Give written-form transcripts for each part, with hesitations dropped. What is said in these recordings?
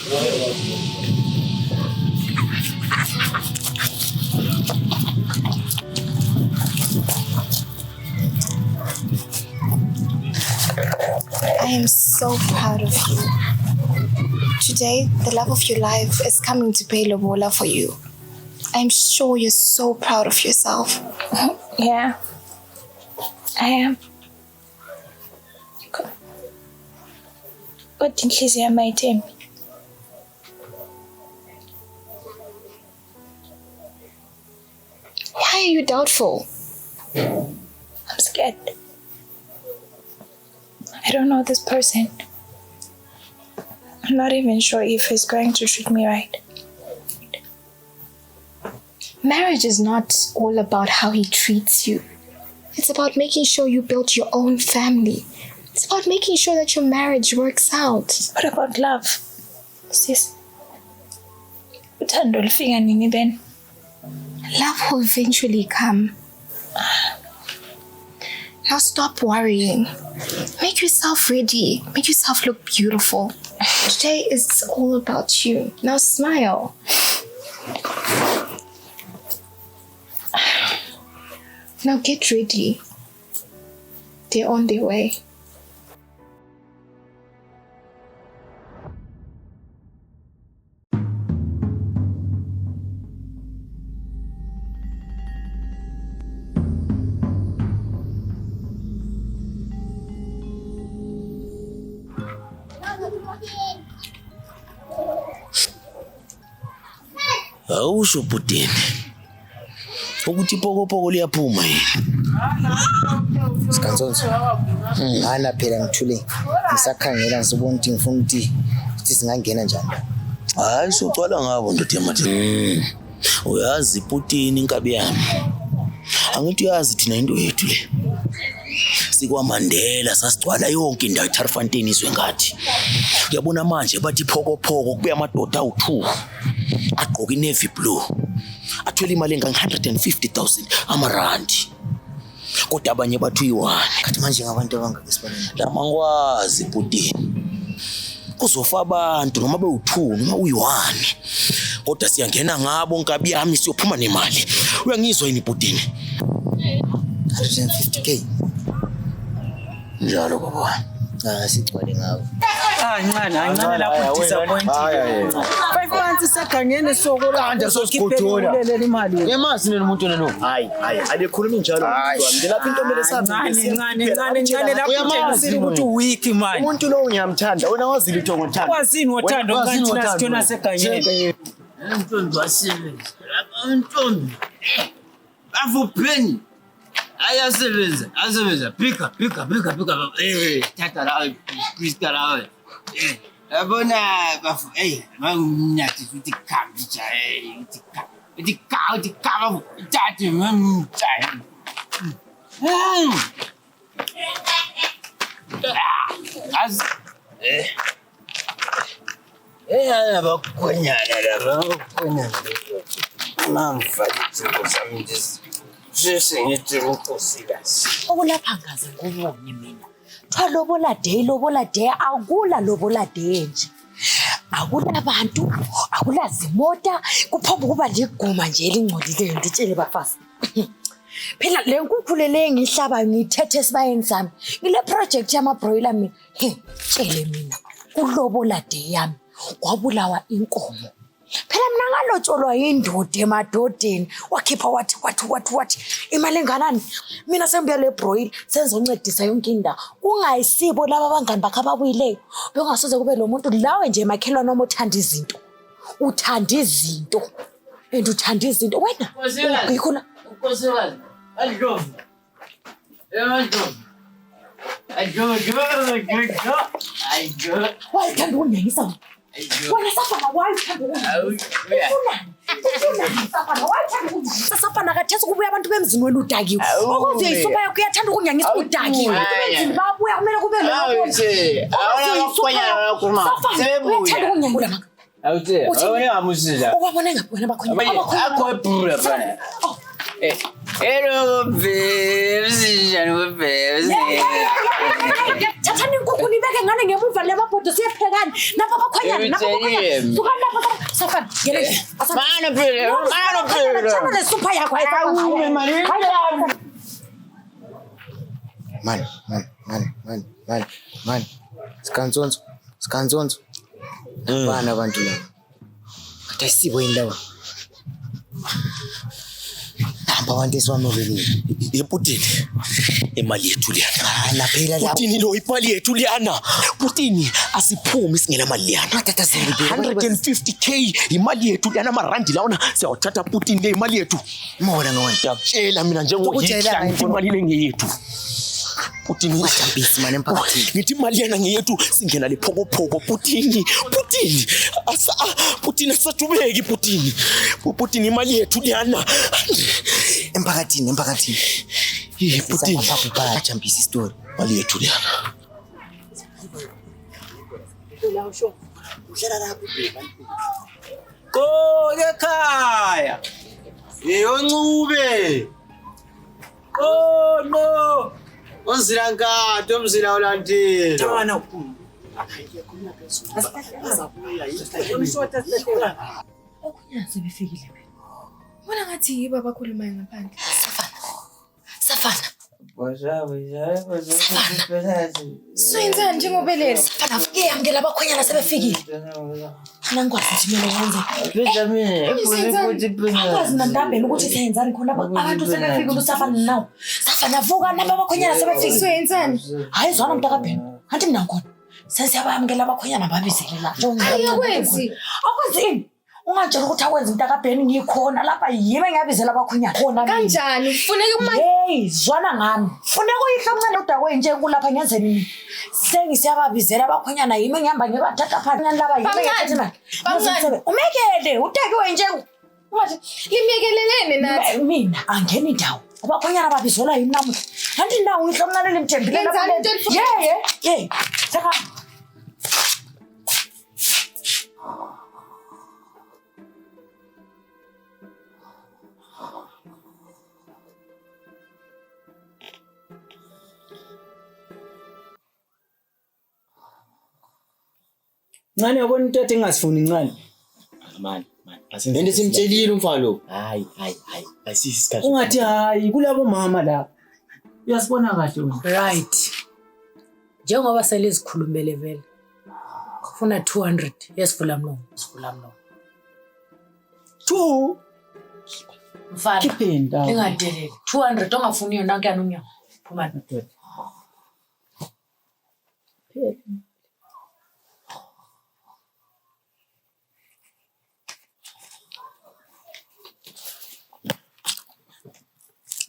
I am so proud of you. Today, the love of your life is coming to pay lobola for you. I'm sure you're so proud of yourself. Yeah, I am. What think he's here, my team? Why are you doubtful? I'm scared. I don't know this person. I'm not even sure if he's going to treat me right. Marriage is not all about how he treats you. It's about making sure you build your own family. It's about making sure that your marriage works out. What about love? Sis, uthando lufika nini then? Love will eventually come. Now stop worrying. Make yourself ready. Make yourself look beautiful. Today is all about you. Now smile. Now get ready. They're on their way. Awusho Bhutini ukuthi ipokopoko liyaphuma yini? Sikantsonso. Hana phela ngithule. Ngisakhangela ngisibona ukuthi ngifuna ukuthi singangena njani. Hayi socwala ngabo ndoda yamathe. Uyazi Bhutini inkabi yami. Angithi uyazi thina into yethu le. SikwaMandela sasicwala yonke indawo eTarfantin izwe ngathi. Uyabona manje bathi iphokopoko kubuya amadoda awu2 agqoka inavy blue. Athwele imali enga150,000 amarandi. Kodwa abanye bathu yi1. Kathi manje ngabantu abangaka esibaleni. Lamangwazi Bhutini. Kuzofa abantu noma bewu2 noma uyi1. Kodwa siyangena ngabo nkabi yami siyophuma nemali. Uyangizwa yini Bhutini? 150k. Njalo baba. Sigcwale ngabo. Ncane lapho disappointed. 5 months sakangene sokolanda sosikhodola. Ulelela imali. Yemazi nini umuntu nalo? Hayi, alikhulumi njalo umuntu. Ngelapha into mele sazi. Ncane lapho utshengisile ukuthi uweak man. Umuntu lo ngiyamthanda. Wena wazile ukuthi ngothanda. Wazini wothanda kanti nasithona segangene. Ntombi wasebenza. Ntombi. Avupheni. Asebenza. Pika. Tata la, pista la. Abona bafu. Manginyathi ukuthi khambija. Uthi kama tati mthayi. Abakhonyana laba. Namfati ngosamindisi. Ngithi unkosikazi. Okulapha ngaze ngubone mina. Lobola day akula lobola day nje. Akulabantu, akulazimota, kuphomba kuba liguma nje elingcolile ngitshele bafasi. Phela le nkukhu le ngihlaba ngithethe esibayeni sami. Ngile project yama broiler mina. Tshele mina kulobola day yami kwabulawa inkomo. Phela mina ngalotsholwa yindoda emadodeni wakhipha wathi imali enganani mina sembuya le broil senzoncedisa yonke indawo ungayisibo laba abangani bakhe ababuyileyo bengasoze kube lo muntu lawe nje emakhelwana noma uthanda izinto and uthanda izinto wena uyikhona Unkosikazi adlovu ajo wayithanda ukunyangisa wena safana wayithanda ukunyangisa safana kathesi kubuya abantu bemzini wena udakiwe okuze isupa yakho uyathanda ukunyangisa udakiwe bemzini babuya kumele kube lo awona kukhanya kuma uyathanda ukunyangula awuthe awona amusija okwabona ngabona bakhona akho ebhura bana hello babes njani babes thathani inkukhu nibeke ngane ngemuva lemabhodo siyephekani napha abakhwenyana napha abakhwenyana suka lapha Safana ngene Mana phela Chama le super yakho awume Man. Sikanzonzo. Bana abantu laba. Kade sibo indawo. Hamba abantu esiwamukele. Yeputini. Imali yethu liyana. Laphela la. Putini lo imali yethu liyana. Putini asiphumi singena mali liyana. 150k imali yethu liyana amarandi lawana siyawathatha Putini le imali yethu. Mona ngona. Ngiyakutshela mina njengoyihla imali le ngeyethu. Putini Wathambisi man emphakathini. Ngithi imali yana ngeyethu singena lephokopoko Putini Putini asathubeki Putini imali yethu liyana Emphakathini. Putini Wathambisi story. imali yethu liyana Ko ekhaya. Yoncube. Oh no. Uzila ngadi umzila ulandile. Twana ukhulu. Okunya sebefikile wena. Bona ngathi yibo abakhulumayo ngaphandle. Safana. Soyenzani njengobeleza? Safana vuke yamkela abakhwenyana sebefikile. Mina ngikwazi ukuthi mina ngenze. Akwazi nandabeni ukuthi siyenzani khona abantu sebefikile uSafana nawo. Safana vuka naba abakhwenyana sebefikile. Soyenzani? Hayi zwana mntakabheni. Kanti mina ngikhona. Sesiyabayamkela abakhwenyana babizele la. Ayakwenzi. Akwenzini? Ungatshela ukuthi akwenza mntakabheni ngikhona lapha yibe ngiyabizela abakhwenyana. Khona Kanjani? Kufuneka imali. Hey, zwana ngami. Funeka uyihloncane udakwe nje kulapha ngenzeni. Sengisiyababizela abakhwenyana yimi ngihamba ngibathatha phansi laba yimi ngiyathatha imali. Umekele utakiwe nje. Ungathi Limekelelene nathi. Mina angeni indawo. Abakhwenyana babizelwa yimi namuhla. Kanti nawo uyihloncane lemthembile lapha. Yeah. Saka. Ngane yabona into ethi engasifuni incane. Man. Ngene simtshelile umfana lo. Hayi. Ayisisi isikhathi. Ungathi hayi kulabo mama la. Uyasibona kahle wena. Right. Njengoba selizikhulumele vele. Ufuna 200 yesivula mlomo. 2 Mfana. Kipenda. Engadeleli. 200 ongafuni yona kuyana unyawo. Phuma.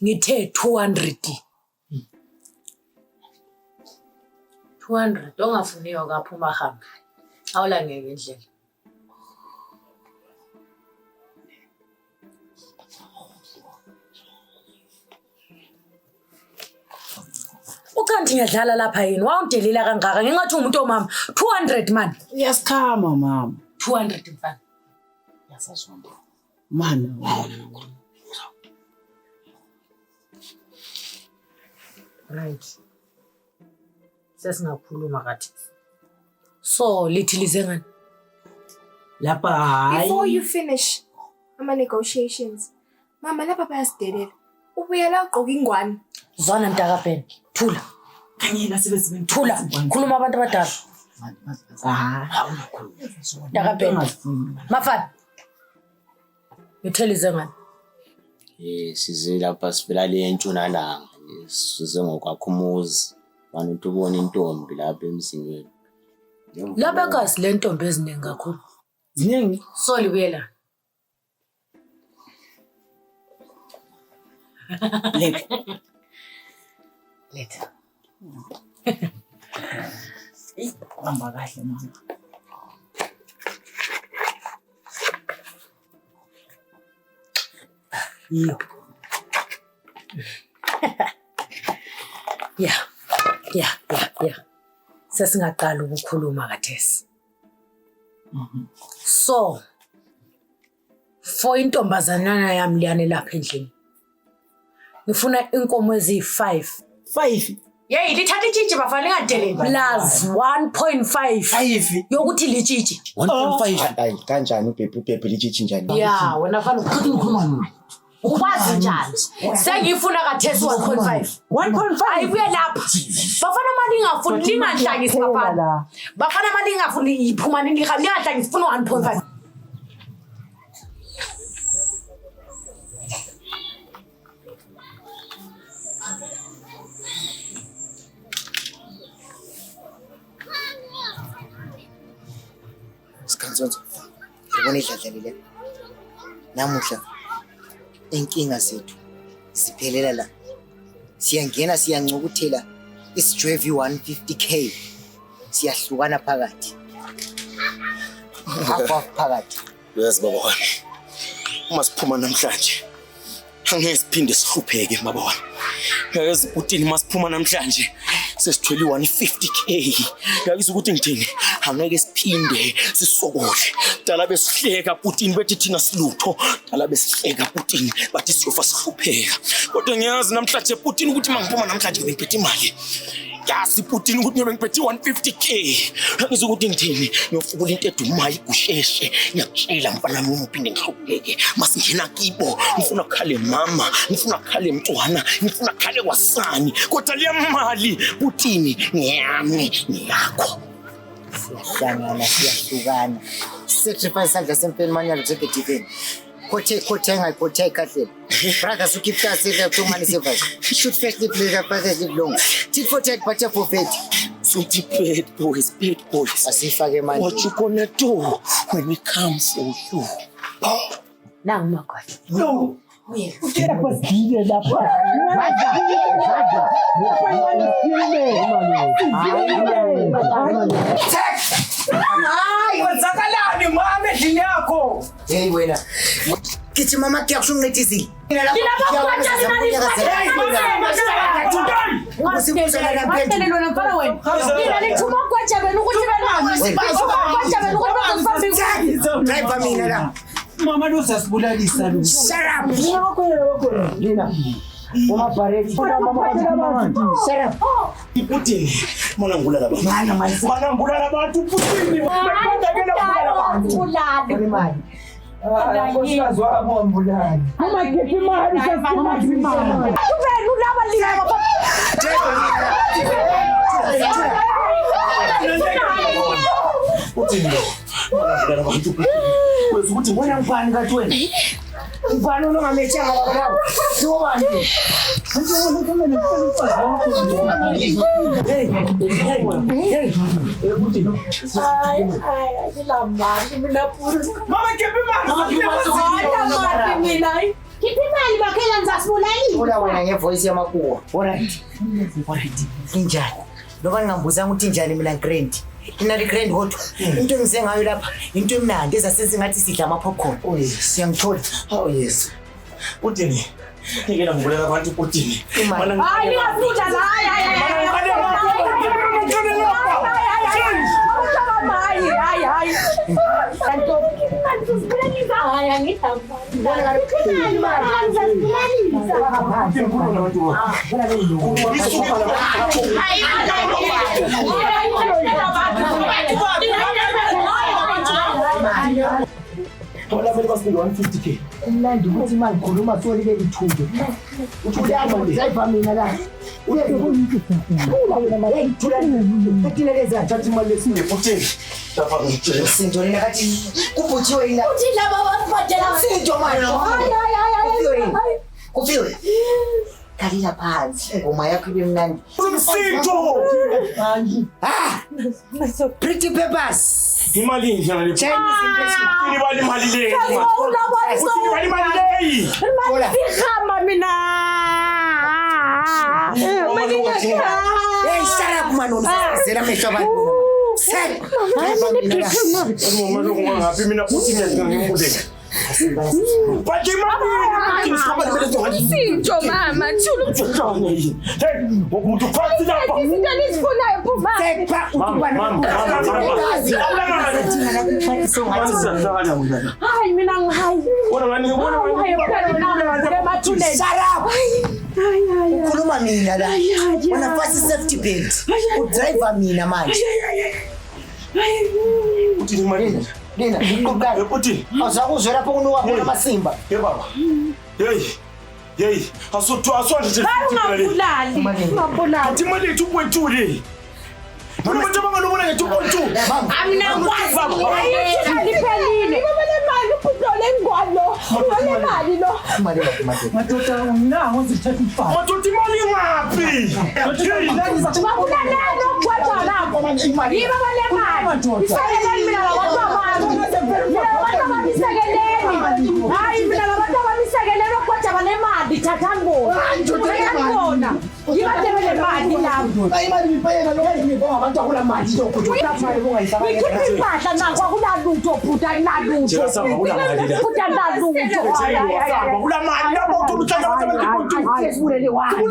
Ngithe 200. 200 ongafuniyo kaphuma hamba. Awula ngeke endlela. Ukanti ngiyadlala lapha yini? Wawundelela kangaka ngingathi umuntu omama 200 man. Uyasikhama mama. 200 mfana. Yasazonda. Mana. Right. Sesingakhuluma kathi. So lithi lize ngani? Lapha hayi. Before you finish ama-negotiations, mama lapha bayasidelela. Ubuye la ugqoka ingwane. Zwana mntakabheni. Thula. Kanye la sebenzime. Thula. Khuluma abantu abadala. Mntakabheni. Mafana. Uthelize ngani? Size lapha sivela le entshonalanga. Size ngokwakho umuzi. Bantu ubona intombi lapha emzini wethu. Lapha kasi le ntombi eziningi kakhulu. Ziningi. So libuyela. Letha. Hamba kahle mama. Iyo. Yeah. Sesingaqala ukukhuluma kathesi. So for intombazanana yami liyane lapha endlini. Ngifuna inkomo ezi5. 5. Yeyi lithatha itshitshi bafana lingadeleli. Plus 1.5 yokuthi litshitshi. 1.5 kanjani ubhebhe litshitshi njani? Yeah, wena fana ukhuluma. Ukwazi njani? Sengifuna kathesi 1.5. 1.5 ayibuye lapha. Bafana mali ngafuni lingahlangisi bafana. Bafana mali ngafuni iphuma lingahlangisi ifuna 1.5. Sikanzonzo. Yabona idladlalile. Namuhla inkinga zethu siphelela la. Siyangena siyancukuthela isijwevi 150k. Siyahlukana phakathi. Hafa phakathi. Yes baba wami. Uma siphuma namhlanje angeke siphinde sihlupheke baba wami. Yazi uthini masiphuma namhlanje sesithwele 150k. Yazi ukuthi ngithini angeke siphinde sisokole. Dala besihleka Putin bethi thina silutho. Dala besihleka Putin bathi siyofa sihlupheka. Kodwa ngiyazi namhlanje Putin ukuthi mangiphuma namhlanje ngiphethe imali. Yazi Putin ukuthi ngibe ngiphethe 150k. Yazi ukuthi ngithini ngiyofukula into edumayo igusheshe. Ngiyakutshela mfana wami uphinde ngihlupheke. Masingena kibo ngifuna ukukhale mama, ngifuna ukukhale mntwana, ngifuna ukukhale wasani. Kodwa le mali Putin ngiyami ngiyakho. Siyahlangana siyahlukana. Sacrifice sandla sempeni manyalo executive. Kothe ngayipothe kahle. Brothers who keep us safe to money savers. Should firstly play the brothers live long. Tit for tat but for fate. So bad boys. Asifake manje. What you gonna do when we come for you? Nangu makhosi. No. Uthela kwasigile lapha. Hayi wenzakalani mama endlini yakho? Hey wena. Kithi mama kuyakushunqethizile. Drive mina la. Mama lo sasibulalisa lo. Shut up. Lena. Uma parede. Shut up. Putin. Mana ngulala abantu. Mana ngulala abantu Putin. Baqonda ke ngulala abantu. Nkosikazi wabo ambulani. Uma khipha imali sasifuna imali. Kubenu laba lina Putin. Ngulala abantu. Wes ukuthi ngona ngibani kathi wena? Ngibani ongamethanga baba? Siwobani? Mama khipha imali. Khipha imali bakhela ngisasibulali. Ula wena ngevoice yamakuwa. Alright. Injani? Ngoba ngingambuzanga ukuthi injani mina grand. Inali grand kodwa into engisengayo lapha into emnandi ezasenze ngathi sidla ama popcorn. Oh yes, siyangithola. Oh yes. Putin. Ngeke ngibulala abantu Putin. Mana hayi ngafunda la hayi. Wala vele basinika 150k. Umlandi ukuthi imali khuluma soli ke lithuke. Uthi yami drive mina la. Thatha imali lesine Putin. Lapha ngitshela. Sinto lena kathi kubhuthiwe ina. Uthi laba basibhadela Sinto manje. Hayi. Kufiwe. Kalila phansi. Ngoma yakho ibemnandi. Sinto. Pretty papers. Imali njana le. Chinese investment. Imali mali le. Imali mali le. Ihamba mina. Hey, shut up man. Zela mehlo abantu. Set. Mama lo ngaphi mina Putin ngiyambuleka. Bathi mami Sinto mama, thula uthukane yini. Hey, umuntu phansi lapha. Izinto lisifunayo phuma. Sepha ukubana. Hayi mina ngihayi. Bona ngani Hayi phela na emathuneni. Shut up. Ukhuluma mina la. Wena fast safety belt. Udriver mina manje. Uthi Marina. Lena, ngikuqala. Uthi Awuzakuzwe lapho kunuka khona amasimba. baba. Hey. Asonje nje. Ungabulali. Ungabulali. Uthi mali 2.2 le. Mina manje bangalobona nge 2.2. Amina ngikwazi. Ayiphelile. Mali uphuthole ngwalo. Wale mali lo. Madoda mina ngizithatha ifa. Madoda imali ngaphi? Bakulalelo kwatha lapho. Yiba bale mali. Isekeleni mina labantu abantu. Mina abantu abisekeleni. Hayi mina labantu abisekeleni kwatha bale mali thatha ngona. Yiba tebele mali lapho. Imali ngipayela lo ngibonga abantu akula mali lokuthatha imali bongayifaka. Ikhipha nangu akulalutho phutha nalutho. Phutha nalutho. Kula mali lapho uthula abantu Ayifulele wani.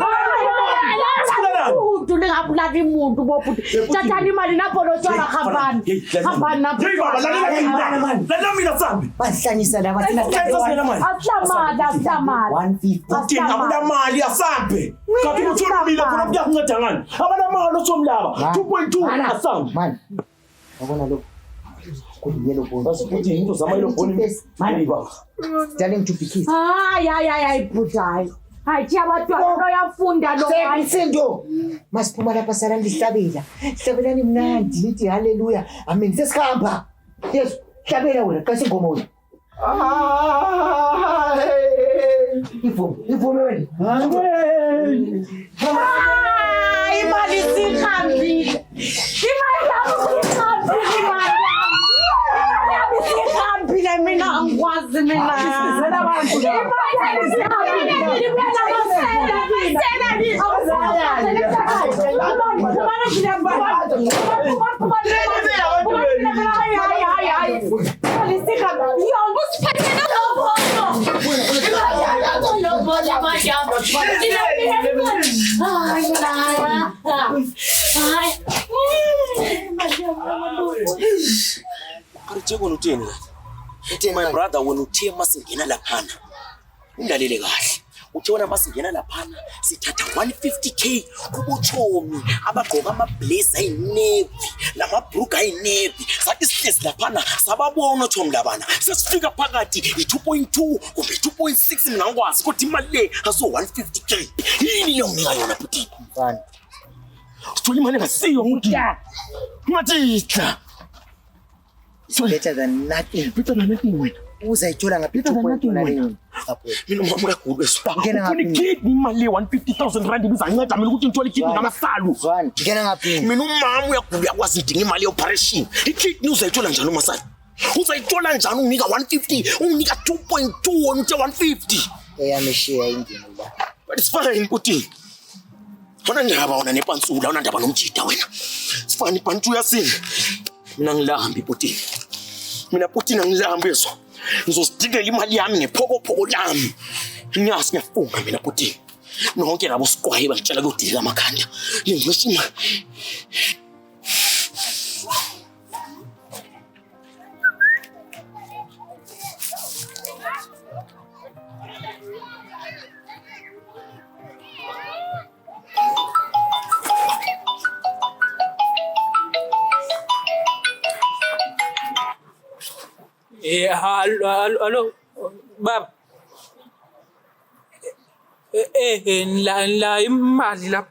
Umuntu lingabulali umuntu bophutha. Thathani imali napho lotshwala khambani. Khambani napho. Hey baba lalela mina sambi. Bahlanyisa laba thina. Aslamada. 150. Uthina kula mali asambe. Kanti uthula mina khona kuyakunceda ngani? Abana mali osomlaba 2.2 asambe. Man. Yabona lo. Kuyelo bona. Uthi into zama ilo boni. Mali baba. Telling to be kissed. Hayi phuthayi. Hayi thi abantwana yafunda lo hayi. Sendo. Masiphuma lapha sala ngihlabela. Hlabelani mnandi nithi haleluya. Amen. Sesikhamba. Yes. Hlabela wena xa singoma wena. Ivume wena. Imali sikhambile. Imali yakho sikhambile imali. Sikhambile mina angikwazi mina. Sizela abantu. Imali sikhambile. Aritheko utheni la? Uthi my brother wena uthe masingena laphana. Undalela kahle. Uthe wena masingena laphana sithatha 150k kubochomi abagqoka ama blazer ayinavy lamabhruga ayinavy sathi sihlezi laphana sababona uchomi labana sesifika phakathi i2.2 kumbe 2.6 mina ngikwazi ukuthi imali le aso 150k yini le unika yona buti Mfana. Sithola imali engasiyo buti Matitla Better than nothing. Better than nothing wena. Uzayithola ngaphi 2.2 leyo. Mina ngomama kaGulu eswa. Ngena ngaphi? Ufuna ikidney imali 150,000 rand ibizanceda mina ukuthi ngithole ikidney ngamasalu. Zwana, ngena ngaphi? Mina umama uyaGulu yakwazi idinga imali yeoperation. Ikidney uzayithola njani umasali? Uzayithola njani unika 150 unika 2.2 wona uthe 150. Eyameshare indini la. But it's fine Putin. Wona ndaba wona nepantsula wona ndaba nomjida wena. Sifana ipantu yasini. Mina ngilambi Putin. Mina Putin angilambi yeso. Ngizosidingela imali yami ngephokopoko lami. Ngiyazi ngiyafunga mina Putin. Nonke labo siqwaye bangitshela ukudilika amakhanda. Ngishima. Hello, baba. La imali la.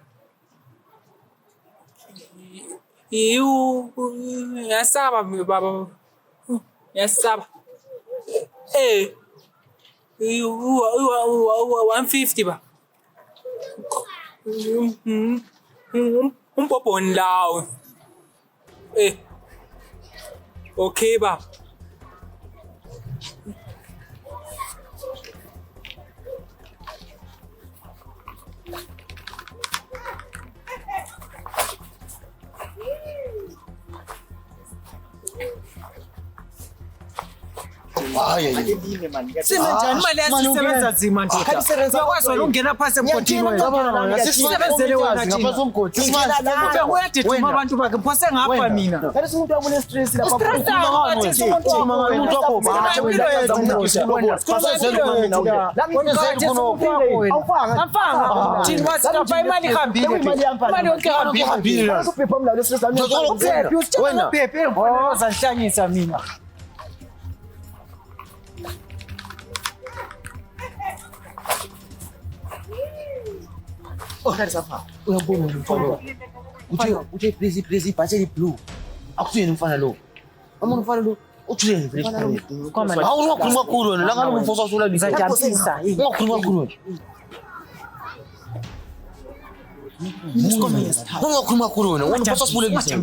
Yasaba baba. Yasaba. 150 ba. Umpopo ndawo. Okay baba. Simenjani imali yasisebenza nzima ndoda. Uyakwazi wena ungena phansi emgodini wena. Sisebenzele wena thina. Uyadeduma abantu bakhe phose ngapha mina. Kanti umuntu wabona stress lapha. Imali ihambile. Imali yonke ihambile. Zanhlanyisa mina. Uyabona umfana. Uthe please ibhatheli blue. Akusiyena umfana lo. Amona umfana lo uthuleni please. Hawu ungakhuluma kakhulu wena. La ngabe umfosa usula lisa. Ungakhuluma kakhulu wena. Ungakhuluma kakhulu wena. Umfosa usula lisa.